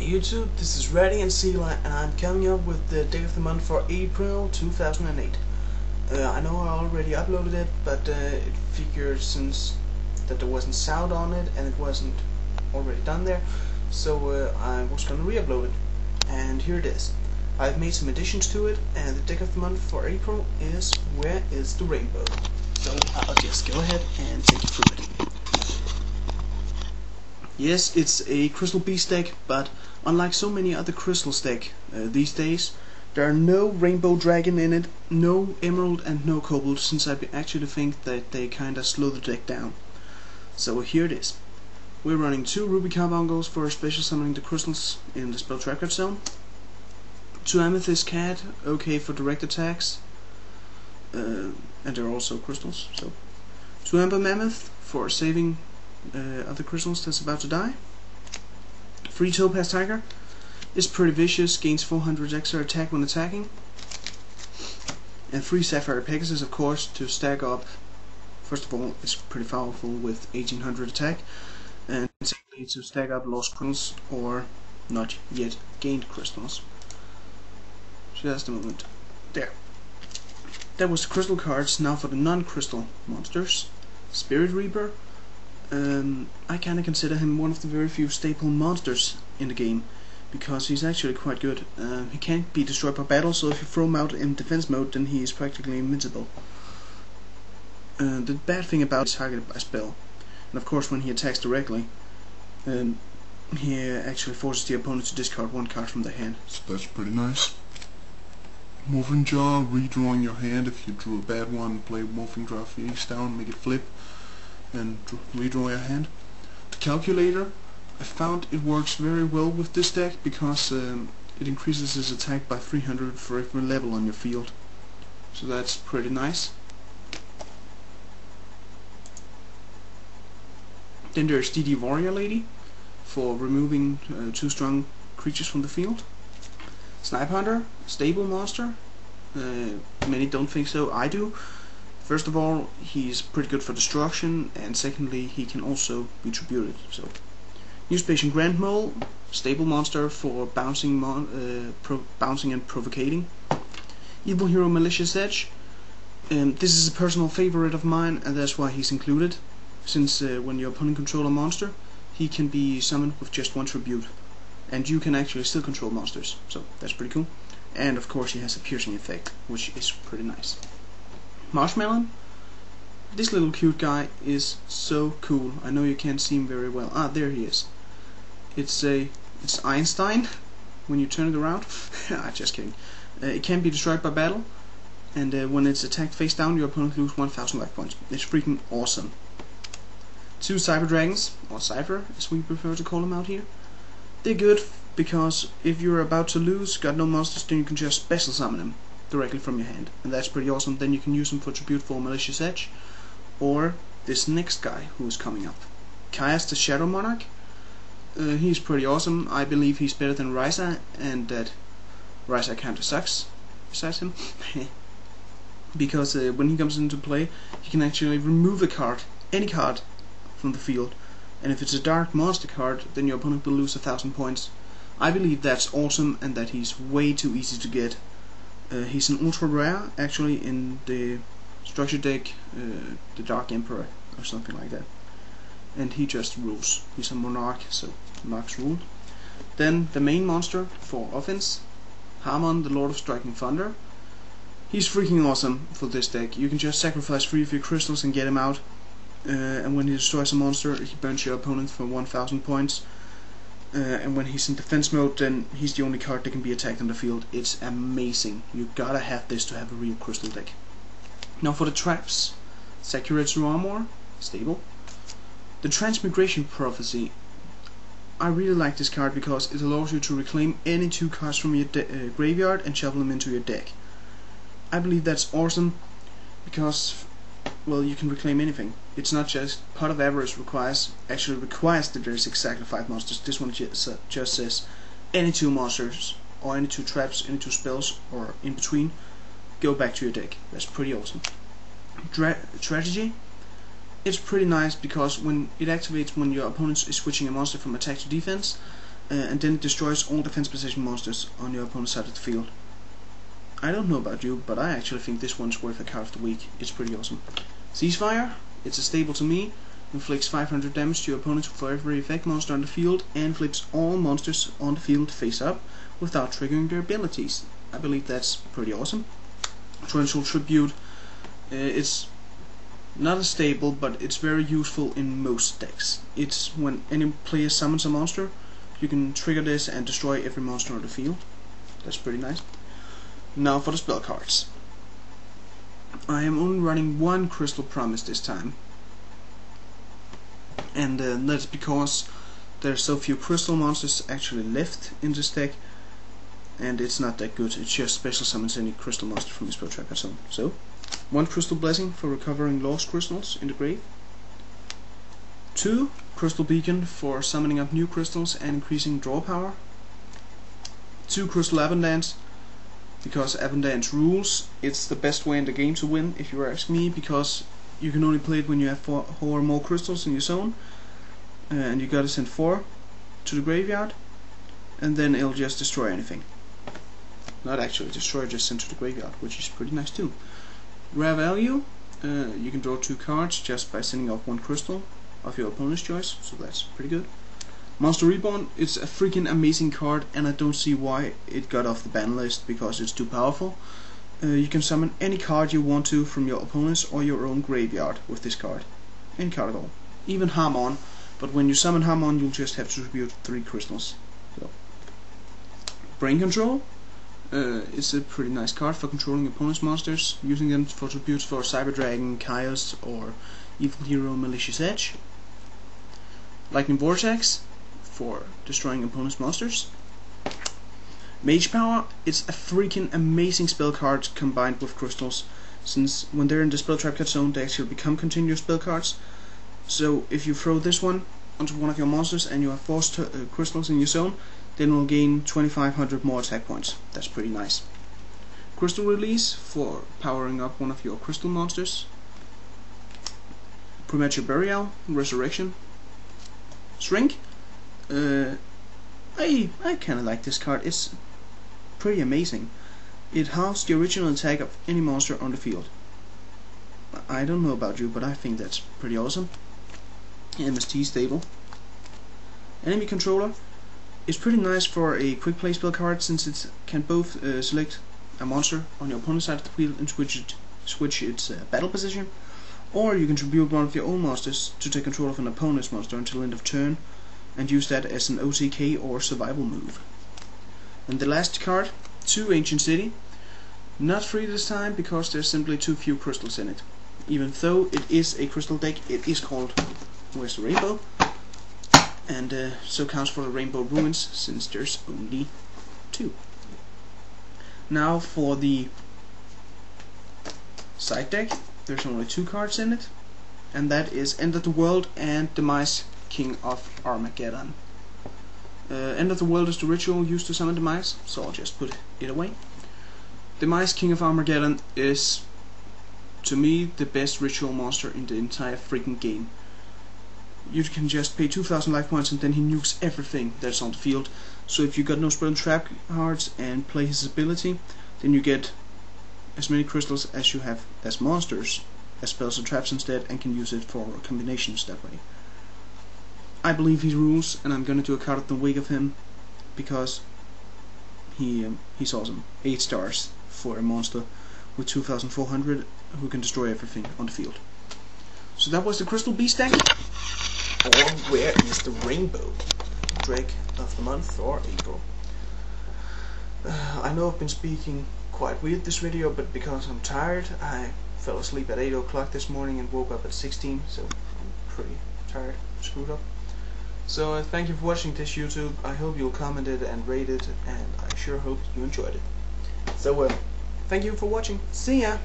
YouTube, this is Radiantxela and I'm coming up with the deck of the month for April 2008. I know I already uploaded it, but it figured since that there wasn't sound on it and it wasn't already done there, so I was going to re-upload it. And here it is. I've made some additions to it, and the deck of the month for April is Where is the Rainbow? So I'll just go ahead and take you through it. Yes, it's a Crystal Beast deck, but unlike so many other Crystals deck these days, there are no Rainbow Dragon in it, no Emerald and no Cobalt, since I actually think that they kinda slow the deck down. So here it is. We're running 2 Ruby Carbuncles for special summoning the crystals in the spell trap card zone. 2 Amethyst Cat, okay for direct attacks, and they're also crystals. So 2 Amber Mammoth for saving other crystals that's about to die. 3 Topaz Tiger is pretty vicious, gains 400 extra attack when attacking. And 3 Sapphire Pegasus, of course, to stack up. First of all, it's pretty powerful with 1800 attack, and secondly to stack up lost crystals or not yet gained crystals. Just a moment. There. That was the crystal cards. Now for the non-crystal monsters. Spirit Reaper. I kinda consider him one of the very few staple monsters in the game, because he's actually quite good. He can't be destroyed by battle, so if you throw him out in defense mode, then he is practically invincible. The bad thing about it is targeted by spell, and of course when he attacks directly, he actually forces the opponent to discard 1 card from their hand. So that's pretty nice. Morphing Jaw, redrawing your hand. If you drew a bad one, play Morphing Jaw face down, make it flip, and redraw your hand. The Calculator, I found it works very well with this deck because it increases his attack by 300 for every level on your field. So that's pretty nice. Then there's DD Warrior Lady for removing 2 strong creatures from the field. Snipe Hunter, stable monster. Many don't think so, I do. First of all, he's pretty good for destruction, and secondly, he can also be tributed. So, New Patient Grand Mole, stable monster for bouncing and provocating. Evil Hero Malicious Edge. This is a personal favorite of mine, and that's why he's included. Since when your opponent controls a monster, he can be summoned with just 1 tribute, and you can actually still control monsters. So that's pretty cool. And of course, he has a piercing effect, which is pretty nice. Marshmallow. This little cute guy is so cool. I know you can't see him very well. Ah, there he is. It's Einstein when you turn it around. Just kidding. It can be destroyed by battle, and when it's attacked face down, your opponent loses 1000 life points. It's freaking awesome. 2 Cyber Dragons, or Cypher as we prefer to call them out here. They're good because if you're about to lose, got no monsters, then you can just special summon them directly from your hand, and that's pretty awesome. Then you can use them for tribute for Malicious Edge, or this next guy who is coming up, Kaias the Shadow Monarch. He's pretty awesome. I believe he's better than Ryza, and that Ryza kinda sucks besides him. Because when he comes into play, he can actually remove a card, any card, from the field, and if it's a dark monster card, then your opponent will lose 1000 points. I believe that's awesome, and that he's way too easy to get. He's an ultra rare, actually, in the structure deck, the Dark Emperor or something like that, and he just rules. He's a Monarch, so Monarchs rule. Then the main monster for offense, Harmon, the Lord of Striking Thunder. He's freaking awesome for this deck. You can just sacrifice 3 of your crystals and get him out, and when he destroys a monster, he burns your opponent for 1000 points. And when he's in defense mode, then he's the only card that can be attacked on the field. It's amazing. You gotta have this to have a real crystal deck. Now for the traps, Sakuretsu Armor, stable. The Transmigration Prophecy. I really like this card because it allows you to reclaim any 2 cards from your graveyard and shuffle them into your deck. I believe that's awesome because, well, you can reclaim anything. It's not just Pot of Avarice actually requires that there's exactly 5 monsters. This one just says any 2 monsters, or any 2 traps, any 2 spells, or in between, go back to your deck. That's pretty awesome. Strategy. It's pretty nice because when it activates when your opponent is switching a monster from attack to defense, and then it destroys all defense position monsters on your opponent's side of the field. I don't know about you, but I actually think this one's worth a card of the week. It's pretty awesome. Ceasefire, it's a stable to me, inflicts 500 damage to your opponent for every effect monster on the field, and flips all monsters on the field face up without triggering their abilities. I believe that's pretty awesome. Torrential Tribute, it's not a stable, but it's very useful in most decks. It's when any player summons a monster, you can trigger this and destroy every monster on the field. That's pretty nice. Now for the spell cards. I am only running one Crystal Promise this time, and that's because there's so few crystal monsters actually left in this deck, and it's not that good. It just special summons any crystal monster from the spell trap zone. So, one Crystal Blessing for recovering lost crystals in the grave. 2 Crystal Beacon for summoning up new crystals and increasing draw power. 2 Crystal Abundance, because Abundance rules. It's the best way in the game to win, if you ask me, because you can only play it when you have 4 or more crystals in your zone, and you gotta send 4 to the graveyard, and then it'll just destroy anything. Not actually destroy, just send to the graveyard, which is pretty nice too. Rare value, you can draw 2 cards just by sending off 1 crystal of your opponent's choice, so that's pretty good. Monster Reborn, it's a freaking amazing card, and I don't see why it got off the ban list, because it's too powerful. You can summon any card you want to from your opponent's or your own graveyard with this card. Any card at all. Even Harmon, but when you summon Harmon you'll just have to tribute 3 crystals. So. Brain Control, it's a pretty nice card for controlling opponent's monsters, using them for tributes for Cyber Dragon, Chaos, or Evil Hero Malicious Edge. Lightning Vortex, for destroying opponent's monsters. Mage Power, it's a freaking amazing spell card combined with crystals, since when they're in the spell trap zone they actually become continuous spell cards. So if you throw this one onto one of your monsters and you have 4 crystals in your zone, then you'll gain 2500 more attack points. That's pretty nice. Crystal Release, for powering up one of your crystal monsters. Premature Burial, Resurrection. Shrink, I kinda like this card. It's pretty amazing. It halves the original attack of any monster on the field. I don't know about you, but I think that's pretty awesome. MST stable. Enemy Controller is pretty nice for a quick play spell card, since it can both select a monster on your opponent's side of the field and switch its battle position, or you can tribute one of your own monsters to take control of an opponent's monster until end of turn, and use that as an OTK or survival move. And the last card, 2 Ancient City. Not free this time, because there's simply too few crystals in it. Even though it is a crystal deck, it is called Where's the Rainbow? And so counts for the Rainbow Ruins, since there's only 2. Now for the side deck, there's only 2 cards in it, and that is End of the World and Demise, King of Armageddon. End of the World is the ritual used to summon Demise, so I'll just put it away. Demise, King of Armageddon is, to me, the best ritual monster in the entire freaking game. You can just pay 2000 life points and then he nukes everything that's on the field. So if you got no spell trap cards and play his ability, then you get as many crystals as you have as monsters, as spells and traps instead, and can use it for combinations that way. I believe he rules, and I'm gonna do a card of the week of him, because he's awesome. 8 stars for a monster with 2400 who can destroy everything on the field. So that was the Crystal Beast deck. Or where is the Rainbow? Drake of the month, or April. I know I've been speaking quite weird this video, but because I'm tired, I fell asleep at 8 o'clock this morning and woke up at 16, so I'm pretty tired, screwed up. So thank you for watching this YouTube. I hope you'll comment it and rate it, and I sure hope you enjoyed it. So thank you for watching. See ya!